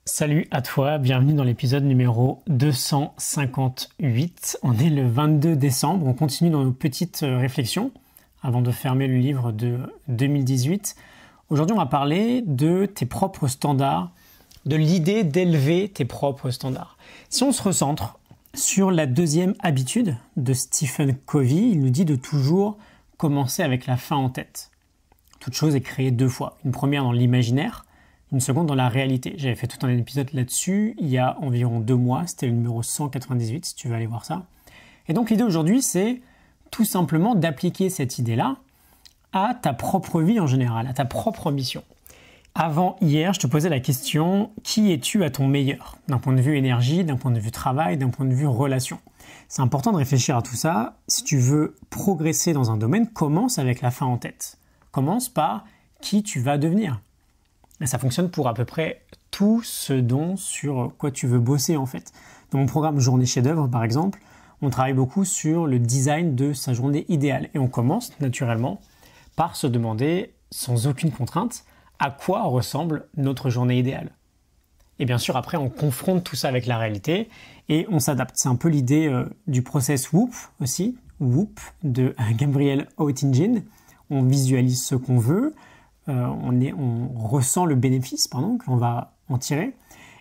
Salut à toi, bienvenue dans l'épisode numéro 258. On est le 22 décembre, on continue dans nos petites réflexions avant de fermer le livre de 2018. Aujourd'hui, on va parler de tes propres standards, de l'idée d'élever tes propres standards. Si on se recentre sur la deuxième habitude de Stephen Covey, il nous dit de toujours commencer avec la fin en tête. Toute chose est créée deux fois, une première dans l'imaginaire, une seconde dans la réalité. J'avais fait tout un épisode là-dessus il y a environ 2 mois, c'était le numéro 198 si tu veux aller voir ça. Et donc l'idée aujourd'hui c'est tout simplement d'appliquer cette idée-là à ta propre vie en général, à ta propre mission. Avant hier, je te posais la question, qui es-tu à ton meilleur? D'un point de vue énergie, d'un point de vue travail, d'un point de vue relation. C'est important de réfléchir à tout ça. Si tu veux progresser dans un domaine, commence avec la fin en tête. Commence par qui tu vas devenir. Et ça fonctionne pour à peu près tout ce dont sur quoi tu veux bosser en fait. Dans mon programme Journée chef-d'œuvre par exemple, on travaille beaucoup sur le design de sa journée idéale. Et on commence naturellement par se demander, sans aucune contrainte, à quoi ressemble notre journée idéale. Et bien sûr après on confronte tout ça avec la réalité et on s'adapte. C'est un peu l'idée du process WOOP aussi, WOOP de Gabriel Oettingen. On visualise ce qu'on veut. On ressent le bénéfice que l'on va en tirer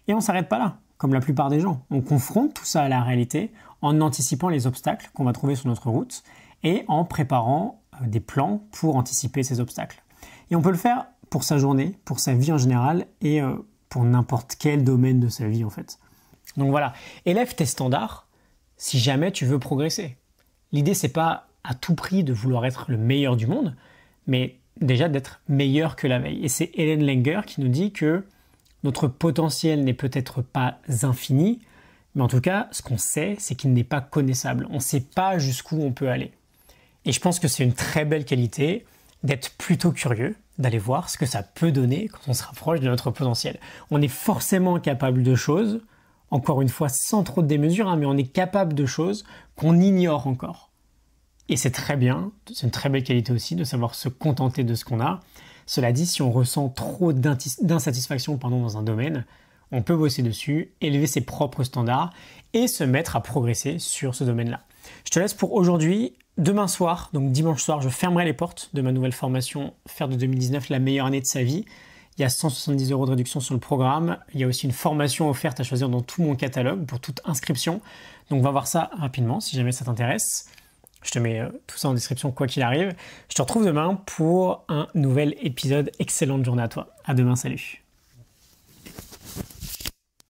et on ne s'arrête pas là, comme la plupart des gens. On confronte tout ça à la réalité en anticipant les obstacles qu'on va trouver sur notre route et en préparant des plans pour anticiper ces obstacles. Et on peut le faire pour sa journée, pour sa vie en général et pour n'importe quel domaine de sa vie en fait. Donc voilà, élève tes standards si jamais tu veux progresser. L'idée c'est pas à tout prix de vouloir être le meilleur du monde, mais déjà d'être meilleur que la veille. Et c'est Hélène Langer qui nous dit que notre potentiel n'est peut-être pas infini, mais en tout cas, ce qu'on sait, c'est qu'il n'est pas connaissable. On ne sait pas jusqu'où on peut aller. Et je pense que c'est une très belle qualité d'être plutôt curieux, d'aller voir ce que ça peut donner quand on se rapproche de notre potentiel. On est forcément capable de choses, encore une fois sans trop de démesure, mais on est capable de choses qu'on ignore encore. Et c'est très bien, c'est une très belle qualité aussi de savoir se contenter de ce qu'on a. Cela dit, si on ressent trop d'insatisfaction dans un domaine, on peut bosser dessus, élever ses propres standards et se mettre à progresser sur ce domaine-là. Je te laisse pour aujourd'hui. Demain soir, donc dimanche soir, je fermerai les portes de ma nouvelle formation Faire de 2019 la meilleure année de sa vie. Il y a 170 € de réduction sur le programme. Il y a aussi une formation offerte à choisir dans tout mon catalogue pour toute inscription. Donc va voir ça rapidement si jamais ça t'intéresse. Je te mets tout ça en description quoi qu'il arrive. Je te retrouve demain pour un nouvel épisode. Excellente journée à toi. À demain, salut.